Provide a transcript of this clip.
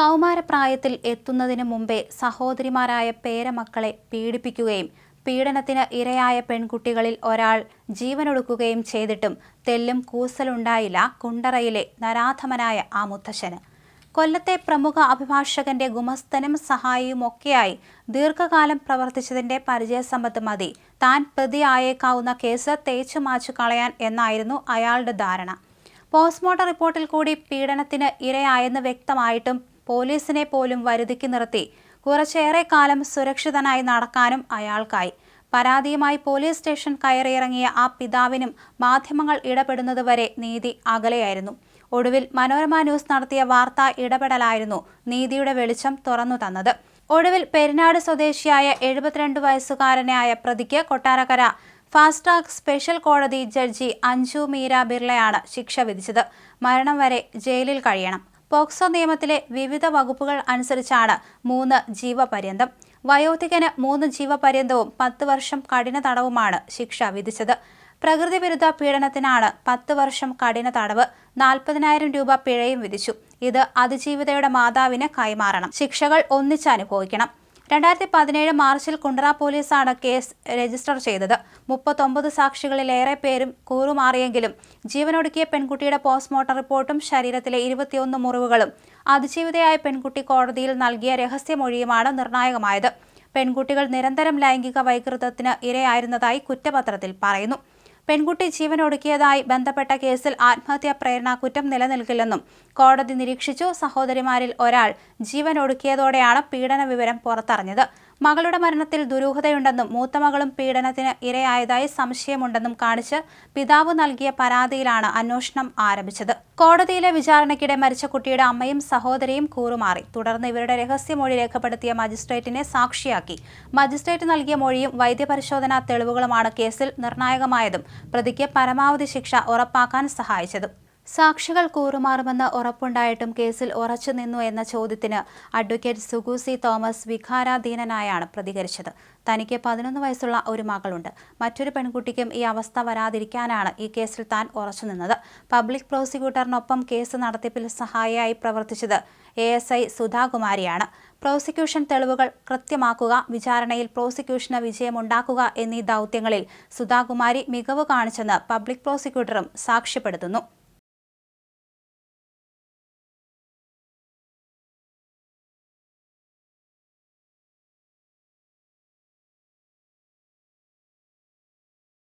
കൗമാരപ്രായത്തിൽ എത്തുന്നതിനു മുമ്പേ സഹോദരിമാരായ പേരമക്കളെ പീഡിപ്പിക്കുകയും പീഡനത്തിന് ഇരയായ പെൺകുട്ടികളിൽ ഒരാൾ ജീവനൊടുക്കുകയും ചെയ്തിട്ടും തെല്ലും കൂസലുണ്ടായില്ല കുണ്ടറയിലെ നരാധമനായ ആ മുത്തശ്ശന്. കൊല്ലത്തെ പ്രമുഖ അഭിഭാഷകന്റെ ഗുമസ്തനും സഹായിയുമൊക്കെയായി ദീർഘകാലം പ്രവർത്തിച്ചതിന്റെ പരിചയസമ്പത്ത് മതി താൻ പ്രതിയായേക്കാവുന്ന കേസ് തേച്ചുമാച്ചു കളയാൻ എന്നായിരുന്നു അയാളുടെ ധാരണ. പോസ്റ്റ്മോർട്ടം റിപ്പോർട്ടിൽ കൂടി പീഡനത്തിന് ഇരയായെന്ന് വ്യക്തമായിട്ടും പോലീസിനെ പോലും വരുതിക്ക് നിർത്തി കുറച്ചേറെ കാലം സുരക്ഷിതനായി നടക്കാനും അയാൾക്കായി. പരാതിയുമായി പോലീസ് സ്റ്റേഷൻ കയറിയിറങ്ങിയ ആ പിതാവിനും മാധ്യമങ്ങൾ ഇടപെടുന്നതുവരെ നീതി അകലെയായിരുന്നു. ഒടുവിൽ മനോരമ ന്യൂസ് നടത്തിയ വാർത്താ ഇടപെടലായിരുന്നു നീതിയുടെ വെളിച്ചം തുറന്നു തന്നത്. ഒടുവിൽ പെരിനാട് സ്വദേശിയായ 72 വയസ്സുകാരനായ പ്രതിക്ക് കൊട്ടാരക്കര ഫാസ്റ്റ് ട്രാക്ക് സ്പെഷ്യൽ കോടതി ജഡ്ജി അഞ്ജു മീര ബിർളയാണ് ശിക്ഷ വിധിച്ചത്. മരണം വരെ ജയിലിൽ കഴിയണം. പോക്സോ നിയമത്തിലെ വിവിധ വകുപ്പുകൾ അനുസരിച്ചാണ് 3 ജീവപര്യന്തം. വയോധികന് 3 ജീവപര്യന്തവും 10 വർഷം കഠിന തടവുമാണ് ശിക്ഷ വിധിച്ചത്. പ്രകൃതി വിരുദ്ധ പീഡനത്തിനാണ് 10 വർഷം കഠിന തടവ്, 40,000 രൂപ പിഴയും വിധിച്ചു. ഇത് അതിജീവിതയുടെ മാതാവിന് കൈമാറണം. ശിക്ഷകൾ ഒന്നിച്ച് അനുഭവിക്കണം. 2017 മാർച്ചിൽ കുണ്ടറ പോലീസാണ് കേസ് രജിസ്റ്റർ ചെയ്തത്. 39 സാക്ഷികളിലേറെ പേരും കൂറുമാറിയെങ്കിലും ജീവനൊടുക്കിയ പെൺകുട്ടിയുടെ പോസ്റ്റ്മോർട്ടം റിപ്പോർട്ടും ശരീരത്തിലെ 21 മുറിവുകളും അതിജീവിതയായ പെൺകുട്ടി കോടതിയിൽ നൽകിയ രഹസ്യമൊഴിയുമാണ് നിർണായകമായത്. പെൺകുട്ടികൾ നിരന്തരം ലൈംഗിക വൈകൃതത്തിന് ഇരയായിരുന്നതായി കുറ്റപത്രത്തിൽ പറയുന്നു. പെൺകുട്ടി ജീവനൊടുക്കിയതായി ബന്ധപ്പെട്ട കേസിൽ ആത്മഹത്യാ പ്രേരണ കുറ്റം നിലനിൽക്കില്ലെന്നും കോടതി നിരീക്ഷിച്ചു. സഹോദരിമാരിൽ ഒരാൾ ജീവനൊടുക്കിയതോടെയാണ് പീഡന വിവരം പുറത്തറിഞ്ഞത്. മകളുടെ മരണത്തിൽ ദുരൂഹതയുണ്ടെന്നും മൂത്തമകളും പീഡനത്തിന് ഇരയായതായി സംശയമുണ്ടെന്നും കാണിച്ച് പിതാവ് നൽകിയ പരാതിയിലാണ് അന്വേഷണം ആരംഭിച്ചത്. കോടതിയിലെ വിചാരണയ്ക്കിടെ മരിച്ച കുട്ടിയുടെ അമ്മയും സഹോദരിയും കൂറുമാറി. തുടർന്ന് ഇവരുടെ രഹസ്യമൊഴി രേഖപ്പെടുത്തിയ മജിസ്ട്രേറ്റിനെ സാക്ഷിയാക്കി. മജിസ്ട്രേറ്റ് നൽകിയ മൊഴിയും വൈദ്യപരിശോധനാ തെളിവുകളുമാണ് കേസിൽ നിർണായകമായതും പ്രതിക്ക് പരമാവധി ശിക്ഷ ഉറപ്പാക്കാൻ സഹായിച്ചതും. സാക്ഷികൾ കൂറുമാറുമെന്ന് ഉറപ്പുണ്ടായിട്ടും കേസിൽ ഉറച്ചുനിന്നു എന്ന ചോദ്യത്തിന് അഡ്വക്കേറ്റ് സുഗൂസി തോമസ് വികാരാധീനനായാണ് പ്രതികരിച്ചത്. തനിക്ക് 11 വയസ്സുള്ള ഒരു മകളുണ്ട്. മറ്റൊരു പെൺകുട്ടിക്കും ഈ അവസ്ഥ വരാതിരിക്കാനാണ് ഈ കേസിൽ താൻ ഉറച്ചുനിന്നത്. പബ്ലിക് പ്രോസിക്യൂട്ടറിനൊപ്പം കേസ് നടത്തിപ്പിൽ സഹായിയായി പ്രവർത്തിച്ചത് ASI സുധാകുമാരിയാണ്. പ്രോസിക്യൂഷൻ തെളിവുകൾ കൃത്യമാക്കുക, വിചാരണയിൽ പ്രോസിക്യൂഷന് വിജയമുണ്ടാക്കുക എന്നീ ദൗത്യങ്ങളിൽ സുധാകുമാരി മികവ് കാണിച്ചെന്ന് പബ്ലിക് പ്രോസിക്യൂട്ടറും സാക്ഷ്യപ്പെടുത്തുന്നു.